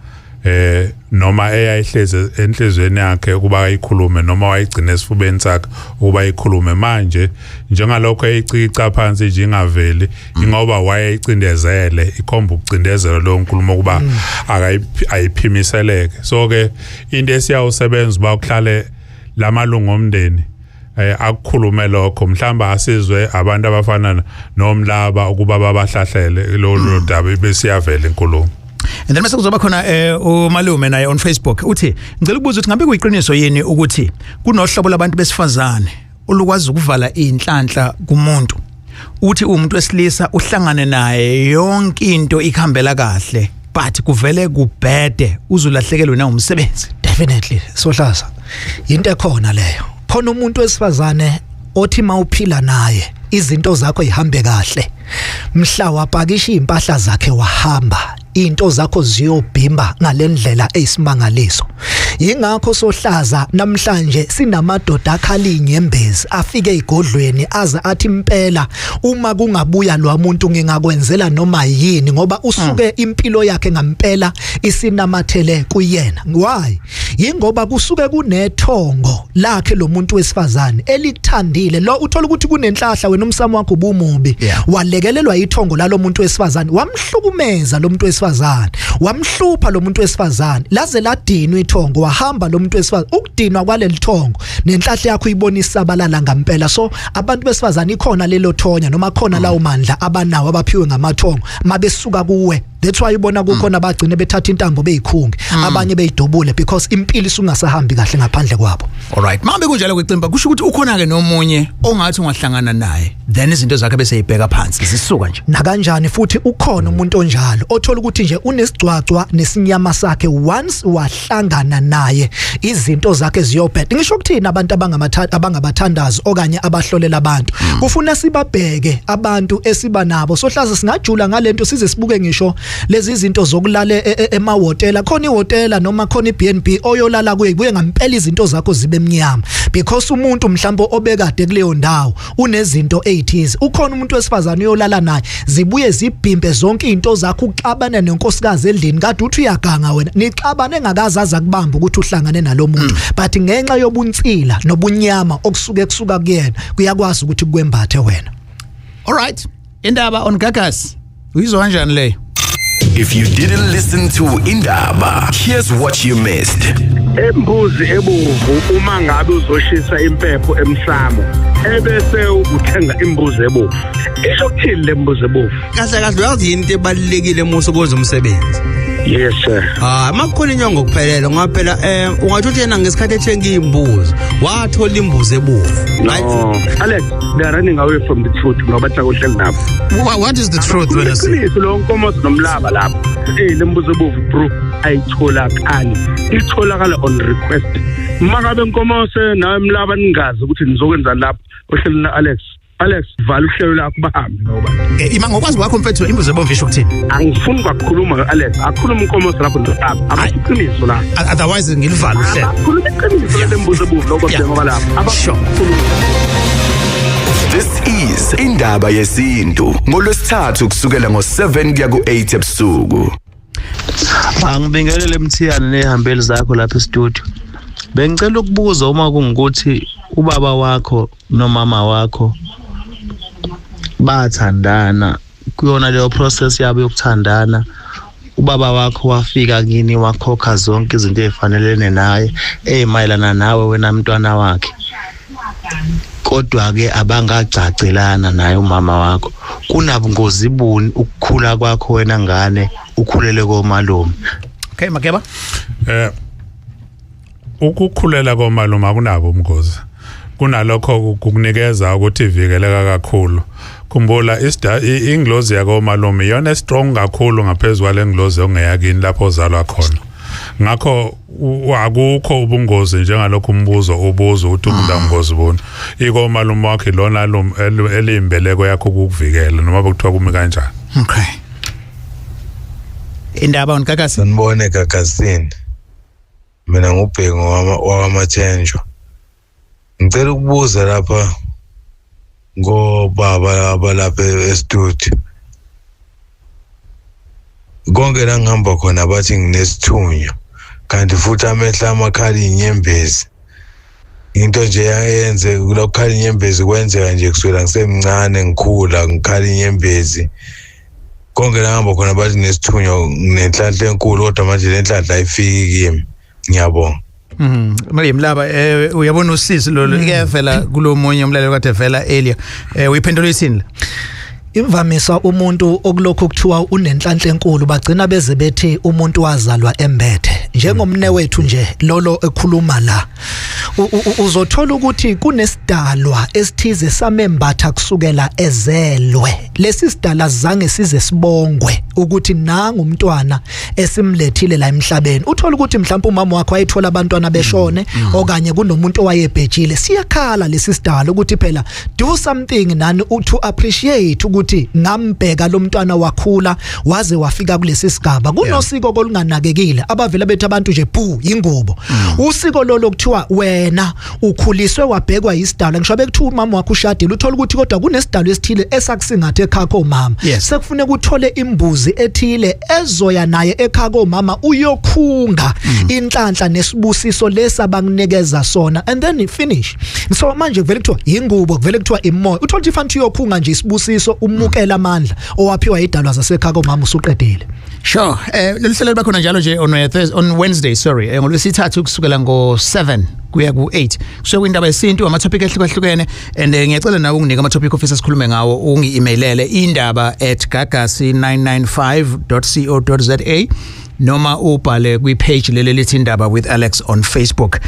noma eyayihleze enhlizweni yakhe ukuba ayikhulume noma wayigcina esifubeni sakhe ukuba ayikhulume manje njengalokho eyicica phansi nje ingaveli ingoba wayeyicindezele ikhomba ukucindezela lo nkulumo kuba akayiphimiseleke. So ke into esiyawusebenza ba ukuhlale lamalungu omndeni akukhulume lokho mhlamba asizwe abantu abafana nomlaba ukuba babahlahlele lo daba besiyavela inkulumo. And then mase kuzoba khona umalume naye on Facebook uthi ngicela ukubuza ukuthi ngabe kuyiqiniso yini ukuthi kunohlobo labantu besifazane olukwazi ukuvala inhlanhla kumuntu uthi umuntu wesilisa uhlangane naye yonke into ikhambela kahle but kuvele kubhede uzulahlekelwe na umsebenzi. Definitely Sohlaza into ekhona leyo khona umuntu wesifazane othi mawuphila naye izinto zakho ihambe kahle mhla wapakisha impahla zakhe wahamba into zakho ziyobhimba ngalendlela eyisimangaliso. Ingakho Sohlaza namhlanje sinamadoda akhala inyembezi afike igodlweni aza athi impela uma kungabuya lo muntu ngingakwenzela noma yini ngoba usuke impilo yakhe ngampela isinamathele kuyena. Why? Yingoba kusuke kunethongo lakhe lo muntu wesifazane elikuthandile lo uthola ukuthi kunenhlahla wena umsamo wakho ubumubi walekelelwa ithongo lalo muntu wesifazane wamhlukumeza lo muntu wesifazane wamhlupha lo muntu wesifazane laze ladinwa ithongo wahamba lo muntu wesifazane ukudinwa kwaleli thongo nenhlahla yakho ibonisa abalala ngampela. So abantu besifazane ikhona lelo thonya noma khona lawo mandla abanawo abaphiwe ngamathongo mabesuka kuwe. That's why ubona kukhona abagcine bethatha intambo beyikhungi abanye beyidubule because impilo isungasahambi kahle ngaphandle kwabo. Alright, mambe kunjalo kwecimba kusho ukuthi ukhona ke nomunye ongathi ungahlangana naye then izinto zakhe bese yibheka phansi zisuka nje na kanjani futhi ukhona umuntu onjalo othola ukuthi nje unesigcwagcwa nesinyama sakhe once wahlangana naye izinto zakhe ziyobheda ngisho ukuthina abantu abangabathandazi okanye abahlolela abantu kufuna sibabheke abantu esiba nabo sohlaza singajula ngalento size sibuke ngisho lezi izinto zokulala emahotela khona ihotela noma khona iBnB oyolala kuye ngampela izinto zakho zibe emnyama because umuntu mhlawumbe obekade kuleyo ndawo unezinto eyithize ukhona umuntu wesifazane uyolala naye zibuye zibhimbe zonke izinto zakho uxabana nenkosikazi endlini kade uthi uyaganga wena nixabane engakazaza kubamba ukuthi uhlangane nalomuntu but ngenxa yobuntsila nobunyama okusuke kusuka kuyena kuyakwazi ukuthi kwembathe wena. All right, indaba on Gagas uyizwa kanjani leyo? If you didn't listen to Indaba, here's what you missed. Embuzi ebovu uma ngabe uzoshisa impepho emsamo ebese uthenga imbuzi ebovu. Isho kuthini le mbuzi ebovu? Kahle kahle uyazi into ebalekile muso kwenza umsebenzi. Yes sir. Makukhona inyongo kuphelela ngoba phela ungathi uthena ngesikhathi ethenga imbuzi wathola imbuzi ebovu. No. Alex, they are running away from the truth ngoba bathi akuhleli nabo. What is the truth when I say? Iqiniso lo nkomosi nomlaba lapha. Le mbuzi ebovu bro ayitholakali. Itholakala on request. Makabe nkomosi nawe mlaba ningazi ukuthi nizokwenza lapha ohleli na Alex vala uhlelo lakho bahambe ngoba ima ngokwazi kwakho mfethu imbuzi ebovu isho ukuthini? Angifuni ukukhuluma Alex akhuluma inkomosi lapho ndodaba abayiqiniso la otherwise ngilivala uhlelo akhuluma iqiniso le mbuzi ebovu lokho ngoba lapha abakhuluma. This is Indaba Yesintu ngolwesithathu kusukela ngo7 kuya ku8 ebusuku. Angibingelele Mthiyane nehambeli zakho lapha e-studio. Bengicela ukubuza uma kungukuthi ubaba wakho nomama wakho bathandana kuyona leyo process yabo yokuthandana ubaba wakho wafika kini wakhokha zonke izinto ezifanelene naye ezimayelana nawe wena mntwana wakhe kodwa ke abangacacelana naye umama wakho kunabungozi buni ukukhula kwakho wena ngane ukhulele komalume. Okay Makeba, ukukhulela komalume akunabo ubungozi kunalokho ukukunikeza ukuthi ivikeleka kakhulu. Khumbula inglozi yako malume yona strong kakhulu ngaphezulu kwale nglozi ongeyakini lapho ozalwa khona. Ngakho akukho ubungozi njengalokho umbuzo ubuzo ukuthi umuntu angozi bona. Iko malume wakhe lona elimbeleko yakho ukukuvikela noma bekuthiwa kumi kanjani. Okay. Indaba on Gagas. Sanibone Gagasini. Mina ngubhengo wamathenjwa. Ngicela ukubuza lapha ngobaba abalapha e-studio. Konke la ngihamba khona bathi nginesithunywa kanti futhi amehla amakhala inyembezi. Into nje yayenze kulokhala inyembezi kwenzeka nje kuswela ngisemncane ngikhula ngikhala inyembezi. Konke la ngihamba khona bathi nesithunywa nenhlanhla enkulu kodwa manje lenhlanhla ayifiki kimi. Ngiyabonga. Mali mlaba uyabona usisi lo ikevela kulomunye umlaleli kade vela earlier uyiphendula isini la imvamisa umuntu okulokho kuthiwa unenhlanhla enkulu bagcina beze bethi umuntu wazalwa embethe njengomne wethu nje lolo ekhuluma la uzothola ukuthi kunesidalwa esithize samembatha kusukela ezelwe lesi sidala zange size sibongwe ukuthi nanga umntwana esimlethile la emhlabeni uthola ukuthi mhlawumbe umama wakhe wayithola abantwana beshone okanye kunomuntu owayebhejile siyakhala lesi sidala ukuthi phela do something nani to appreciate ukuthi ngambheka lo mntwana wakhula waze wafika kulesi sigaba kunosiko kolunganakekile abavela bethi abantu nje bhu ingubo usiko lo lokuthiwa wena ukhuliswe wabhekwa isidala ngisho bekuthiwa umama wakho ushadile uthola ukuthi kodwa kunesidalo esithile esakusingathe ekhaya komama sekufuneka uthole imbuzi ethile ezoya naye ekhaya komama uyokhunga inhlanhla nesibusiso lesabakunikeza sona and then finish so manje kuvele kuthiwa ingubo kuvele kuthiwa imoya uthola ukuthi fanele uyokhunga nje isibusiso umukela amandla owaphiwa idalwa zasekhaya komama usuqedile. Sure lelihlelo bakhona njalo nje on Wednesday ngolwesithathu kusukela ngo7 kuya ku8 so kwindaba yesintu ama-topic ehlukahlukene and ngiyacela nawe unginike ama-topic ofisa sikhulume ngawo ungi-emailele indaba@gagassi995.co.za noma ubhale kwi-page leli lithi indaba with Alex on Facebook.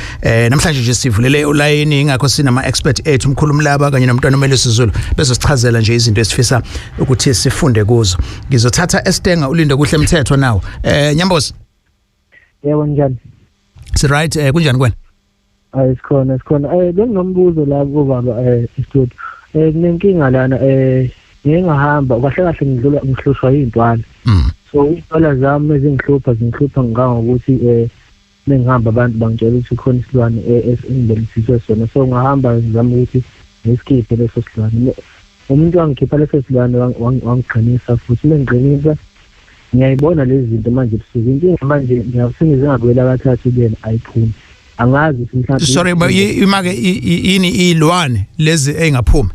Namhlanje nje sivulele ulayini ingakho sinama expert ethu umkhulumi laba kanye nomntwana omele sizulu bezosichazela nje izinto esifisa ukuthi sifunde kuzo. Ngizothatha Estenga ulinde kuhle umthetho nawo. Nyambozi. Yebo njani? Si right kunjani kwena? Isikhona. Benginombuzo la kubaba studio. Kunenkinga lana ngingahamba kahle ngihlushwa yintwana. So intwala zami ezingihlupha ngangokuthi mengihamba abantu bangitshela ukuthi khona isilwane esingibelisiswe sona so ngahamba ngizama ukuthi ngisikhiphe leso silwane umuntu wangikhipha leso silwane wangigqinisa futhi mengiqinisa ngiyayibona lezi zinto manje busuku inkinga manje ngiyasingize ngabuyela kathathu kuyena ayiphumi angazi ukuthi mhlawumbe sorry imake yini ilwane lezi engaphumi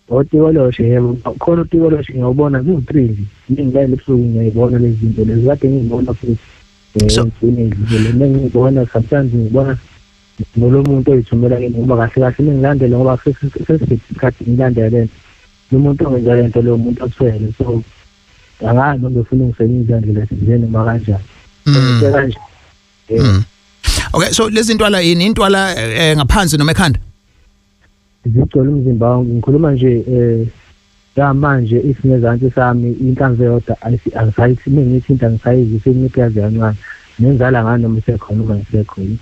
otikoloshe yebo khona otikoloshe ngiyabona ku3 nje ngingayile ebusuku ngiyayibona lezi zinto lezi kade ngibona futhi ngiyibona sometimes ngibona lo muntu oyithumela ke ngoba kahle ngilandele ngoba sesikhathi ngilandele lento umuntu ongenza lento lo muntu akuswele so angazi noma ufuna ngisebenza indlela sivene makanjani kanje okay so lezi ntwala yini intwala ngaphansi noma ekhanda zigcwele umzimba wangu ngikhuluma nje manje isingezansi sami inhlanze yodwa angisayithi mengithinta ngisayizi sengiphiyazi kancane nenzala ngani noma isekhona uma ngisekhona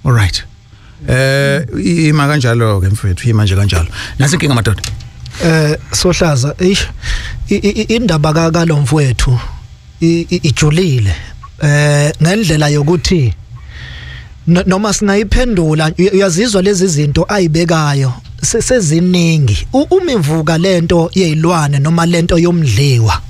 all right ima kanjalo ke mfethu ima nje kanjalo nasi inkinga madoda Sohlaza indaba kalo mfowethu ijulile ngendlela yokuthi noma singayiphendula uyazizwa lezi zinto ayibekayo seziningi umivuka lento yezilwane noma lento yomdliwa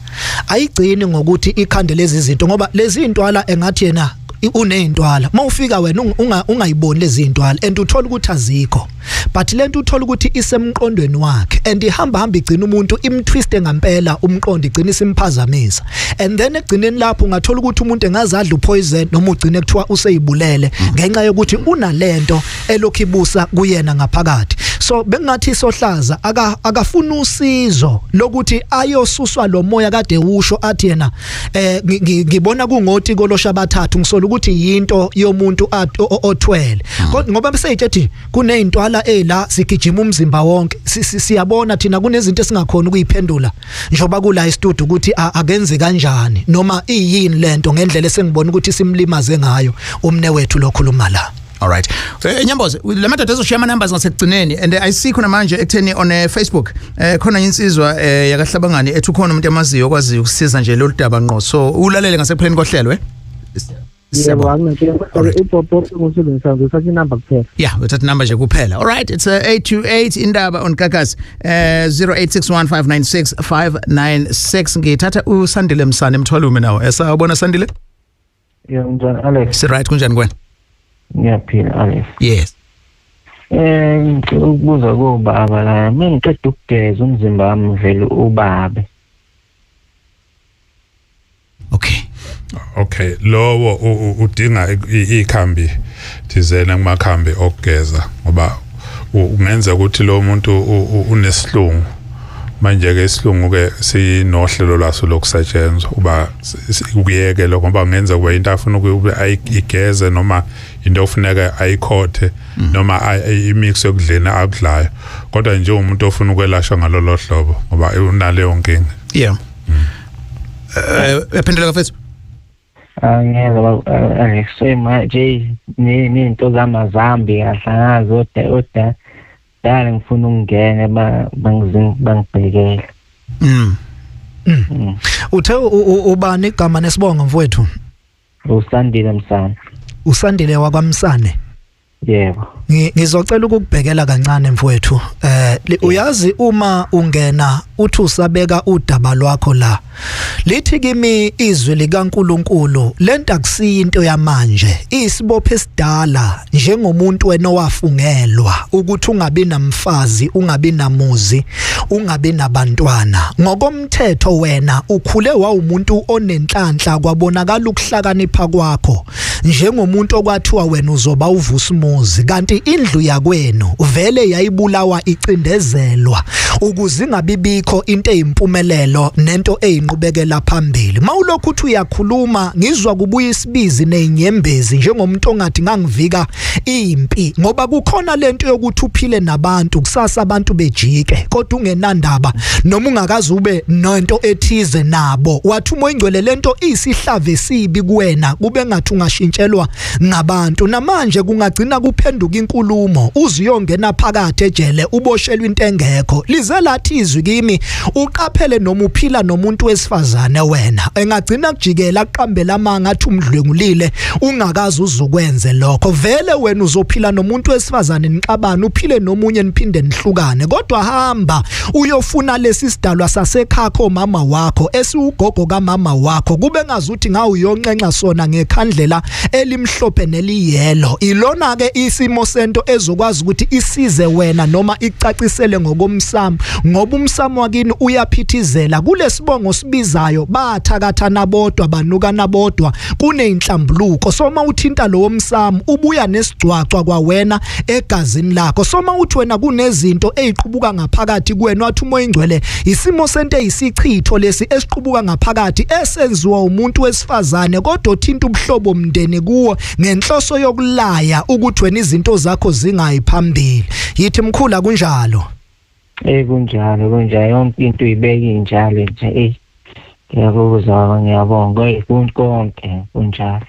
ayigcini ngokuthi ikhande lezi zinto ngoba lezi intwala engathi yena unezintwala mawufika wena ungayiboni lezi intwala and uthola ukuthi azikho but lento uthola ukuthi isemqondweni wakhe and ihamba igcina umuntu imtwiste ngempela umqondo igcina isimphazamisa and then egcineni lapho ungathola ukuthi umuntu engazadla upoison noma ugcine kuthiwa useyibulele ngenxa yokuthi unalento elokhu ibusa kuyena ngaphakathi so bengathi Sohlaza akafuna usizo lokuthi ayosuswa lo moya kade usho athi yena ngibona kungoti kolosha bathathu ngisola ukuthi yinto yomuntu othwele ngoba beseyithe kunezintwala la sigijima umzimba wonke siyabona thina kunezinto esingakhona ukuyiphendula njoba kula istudio ukuthi akenze kanjani noma iyini lento ngendlela esengibona ukuthi simlimaze ngayo umne wethu lokhuluma la. All right. Nyambozi, le madoda ezoshiya ama numbers ngasekugcineni and I see khona manje ekutheni on Facebook khona insizwa yakahlabangani ethu khona umuntu emaziyo okwazi ukusiza nje lo daba ngqo. So ulalele ngasepheleni kohlelo Yebo upopo ngosebenzisa ngisathi number kuphela. Yeah, uthatha number nje kuphela. All right, it's 828 indaba on Gagas 0861596596 ngithatha uSandile Msane Mthwalume nawo. Esawubona Sandile? Yeah, njani Alex? Si right kunjani kwena? Ngiyaphila Alex. Yes. Ukubuza kubaba la mengiqeda ukugeza umzimba wami vele ubabe. Okay lowo udinga ikhambi thizena kumakhambi okugeza ngoba ungenza ukuthi lo muntu unesihlungu manje ke isihlungu ke sinohlelo laso lokusetshenzwa uba ukuyeke lokho ngoba ungenza kube into afuna ukuyigeze noma into ofuneka ayikhothe noma imix yokudlena akudlayo kodwa nje umuntu ofuna ukwelashwa ngalolo hlobo ngoba unaleyo nkinga. Yeah. Ephendula kafethu. Ngiyeza Alex manje ninto zamazambi kahle oda dala ngifuna ukungena bangibhekela. Uthe ubani igama nesibongo mfowethu? uSandile Msane. uSandile wakwaMsane. Yebo. Ngizocela ukubhekela kancane mfowethu. Uyazi uma ungena uthi usabeka udaba lwakho la. Lithi kimi izwi likaNkuluNkulu lento akusiyinto yamanje. Isibophe esidala njengomuntu wena owafungelwa ukuthi ungabi namfazi, ungabi namuzi, ungabi nabantwana. Ngokomthetho wena ukhule wawumuntu onenhlanhla kwabonakala ukuhlakanipha kwakho. njengomuntu okwathiwa wena uzoba uVusimuzi kanti indlu yakwenu vele yayibulawa icindezelwa ukuze ingabibikho into eyimpumelelo nento eyinqubekela phambili. Mawulokhu uthi uyakhuluma ngizwa kubuya isibizi nezinyembezi njengomuntu ongathi ngangivika impi ngoba kukhona lento yokuthi uphile nabantu kusasa abantu bejike kodwa ungenandaba noma ungakazi ube nento ethize nabo wathi umoyingcwele lento isihlave esibi kuwena kube ngathi ungashintshelwa ngabantu namanje kungagcina kuphenduka inkulumo uziyongena phakathi ejele uboshelwe into engekho lize lathi izwi kimi uqaphele noma uphila nomuntu wesifazane wena engagcina kujikela aqambela amanga athi umdlwengulile ungakazi uzokwenze lokho vele wena uzophila nomuntu wesifazane nixabana uphile nomunye niphinde nihlukane kodwa hamba uyofuna lesi sidalwa sasekhakho mama wakho esiugogo kamama wakho kube ngazuthi ngawuyonqenqa sona ngekhandlela elimhlophe neliyelo ilona ke isimo sento ezokwazi ukuthi isize wena noma icacisele ngokomsamo ngoba umsamo wakini uyaphithizela kulesibongo sibizayo bathakathana bodwa banukana bodwa kuneinhlambuluko soma uthinta lo womsamo ubuya nesigcwacwa kwawena egazini lakho soma uthi wena kunezinto eziqubuka ngaphakathi kuwena wathi umoyingcwele isimo sento eyisichitho lesi esiqubuka ngaphakathi esenziwa umuntu wesifazane kodwa uthinta ubuhlobo mndeni kuwo ngenhloso yokulaya ukuthi wena izinto zakho zingayiphambili yithi mkhula kunjalo kunjalo yonke into ibeke injalo nje ngiyakuzwa ngiyabonga konke kunjalo.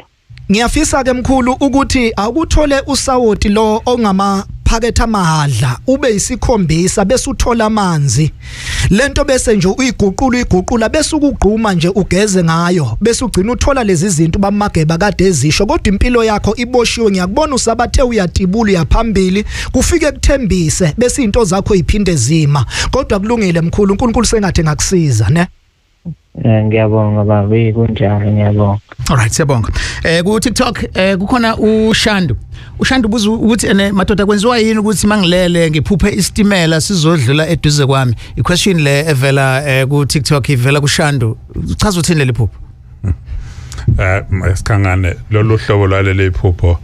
Ngiyafisa ke mkhulu ukuthi akuthole usawoti lo ongamaphakethe amahadla ube isikhombisa bese uthola amanzi lento bese nje uyiguqula bese ukugquma nje ugeze ngayo bese ugcina uthola lezi zinto bamageba kade ezisho kodwa impilo yakho iboshiwe ngiyakubona usabathe uyatibula uyaphambili kufike kuthembise bese into zakho iphinde zima kodwa kulungile mkhulu uNkulunkulu sengathi ngakusiza ne. Ngiyabonga baba kunjalo ngiyabonga. Alright siyabonga. Ku TikTok kukhona uShandu buza ukuthi madoda kwenziwa yini ukuthi mangilele ngiphuphe istimela sizodlula eduze kwami. I question le evela ku TikTok ivela kuShandu. Uchaza uthini leli phupho? Esikhangane lolu hlobo lwaleli phupho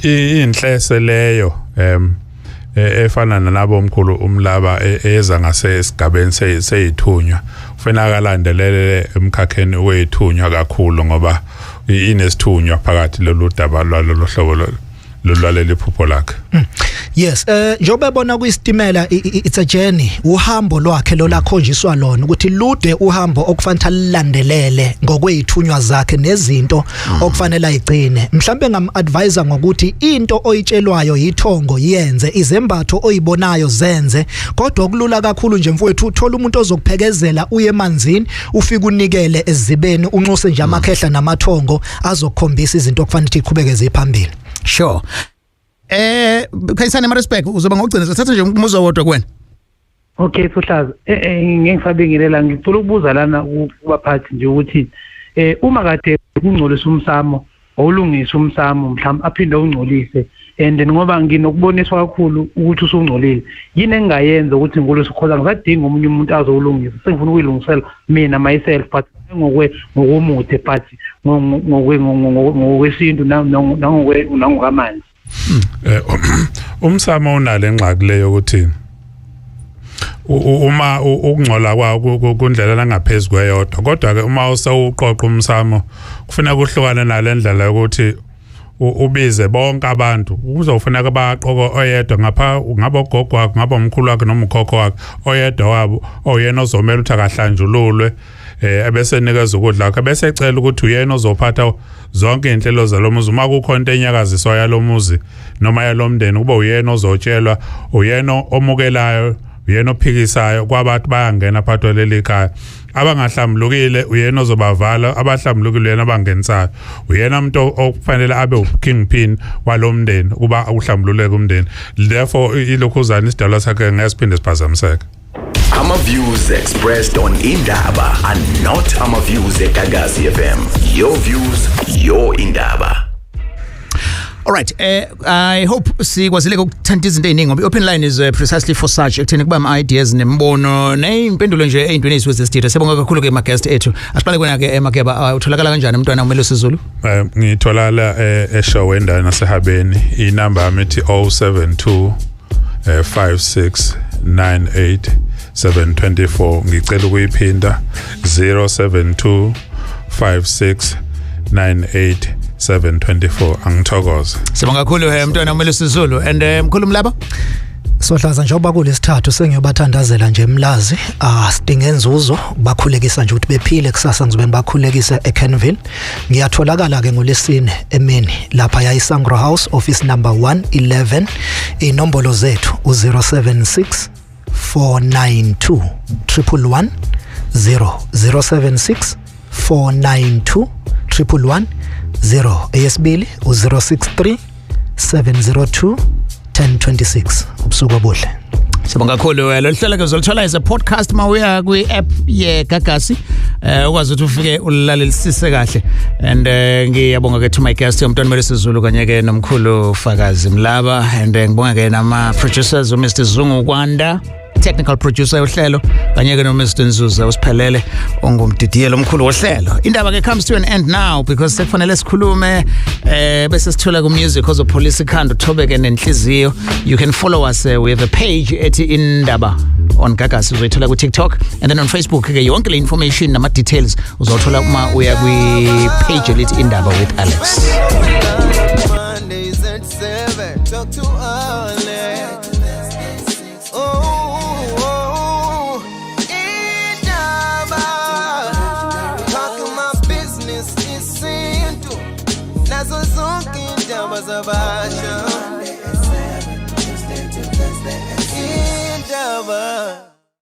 inhlese leyo efana nalabo omkhulu umlaba eza ngase esigabeni seyithunywa ufena kalandelele emkhakheni wethunywa kakhulu ngoba inesithunywa phakathi lolu daba lwalo hlobo lolwaleli phupho lakhe. Yes njobe bona kwistimela it's a journey uhambo lwakhe lolakhonjiswa lona ukuthi lude uhambo okufanele lilandelele ngokwezithunywa zakhe nezinto okufanele ayigcine mhlambe ngamadvisor ngokuthi into oyitshelwayo yithongo yenze izembatho oyibonayo zenze kodwa okulula kakhulu nje mfowethu uthola umuntu ozokuphekezela uye emanzini ufike unikele ezibeni unxuse nje amakhehla namathongo azokukhombisa izinto okufanele iqhubeke ziphambili. Sure. Khayisana Respect uzoba ngogcina sathatha nje umbuzo wodwa kuwena. Okay Fuhlaza ngengifabingelela ngicela ukubuza lana kubaphathi nje ukuthi uma kade kungcolisa umsamo awulungisa umsamo mhlawumbe aphinde ungcolise and ngoba nginokuboniswa kakhulu ukuthi usungcolile yini engayenza ukuthi ngolose ukhoza ngisadinga umunye umuntu azowulungisa sengifuna ukuyilungisela mina myself but ngokomuthe but ngokwesintu nangokamanzi. Umsamo unale enxaki leyo ukuthi uma ukungcola kwawo kundlela langaphezulu kweyodwa kodwa ke uma usawuqoqa umsamo kufanele kuhlukane nalendlela ukuthi ubize bonke abantu uzofuneka baqoko oyedwa ngapha ngaba ugogo wakhe ngaba umkhulu wakhe noma ukhokho wakhe oyedwa wabo oyena ozomela ukuthi akahlanjululwe ebese nikeza ukudla wakhe bese ecela ukuthi uyena ozophatha zonke inhlelo zalomuzi uma kukhona into enyakaziswa yalomuzi noma yalomndeni kuba uyena ozotshelwa uyena omukelayo uyena ophikisayo kwabantu bayangena phakathi leli khaya abangahlambulukile uyena ozobavala abahlambulukile uyena abangenisayo uyena umuntu okufanele abe ukingpin walomndeni kuba uhlambululeke umndeni therefore ilokhuzana isidalwa sakhe ngesiphinde siphazamiseke. Ama views expressed on Indaba are not ama views at Gagasi FM. Your views, your Indaba. Alright, I hope sikwazile ukuthanda izinto eziningi ngoba open line is precisely for such ekutheni kuba ama ideas nembono neimpendulo nje ezintweni ezisuze sithitha. Sibonga kakhulu ke ma guest ethu. Asiqale kwena ke eMakeba utholakala kanjani umntwana uMelo Sizulu? Ngitholala eshow endaweni naseHabeni. Inamba yami ethi 072 5698 724. Ngicela ukuyiphinda 072 5698 724. Angithokoze. Sibonga kakhulu umntwana uMelo Sizulu and mkhulumi laba Sohlaza njengoba kulesithathu sengiyobathandazela nje emlazi sidinga enzuzo bakhulekisa nje ukuthi bephile kusasa ngizobe bakhulekisa eKenville. Ngiyatholakala ke ngolesine emini lapha yayiSangro House office number 111. Inombolo zethu u076 492 111 076 492 111 eyesibili u063 702 1026 ubusuku obuhle. Sibonga kakhulu lo hlelo ke uzolithola as a podcast mawuya kwi app ye Gagasi ukwazi ukuthi ufike ulalelisise kahle and ngiyabonga ke to my guest umntwana uMelo Sizulu kanye ke nomkhulu Fakazi Mlaba and ngibonga ke nama producers uMr Zungu Kwanda technical producer yohlelo kanye ke no Mr Nzuza usiphelele ongumdidiyelo omkhulu wohlelo. Indaba ke comes to an end now because sekufanele sikhulume bese sithola ku music ozo police ikhanda uthobeke nenhliziyo. You can follow us with a page ethi Indaba on Gagasi uzoyithola ku TikTok and then on Facebook ke yonke le information nama details uzothola uma uya kwi page elithi Indaba with Alex. Mondays at 7 talk to Alex. Nazo zonke indaba zabasha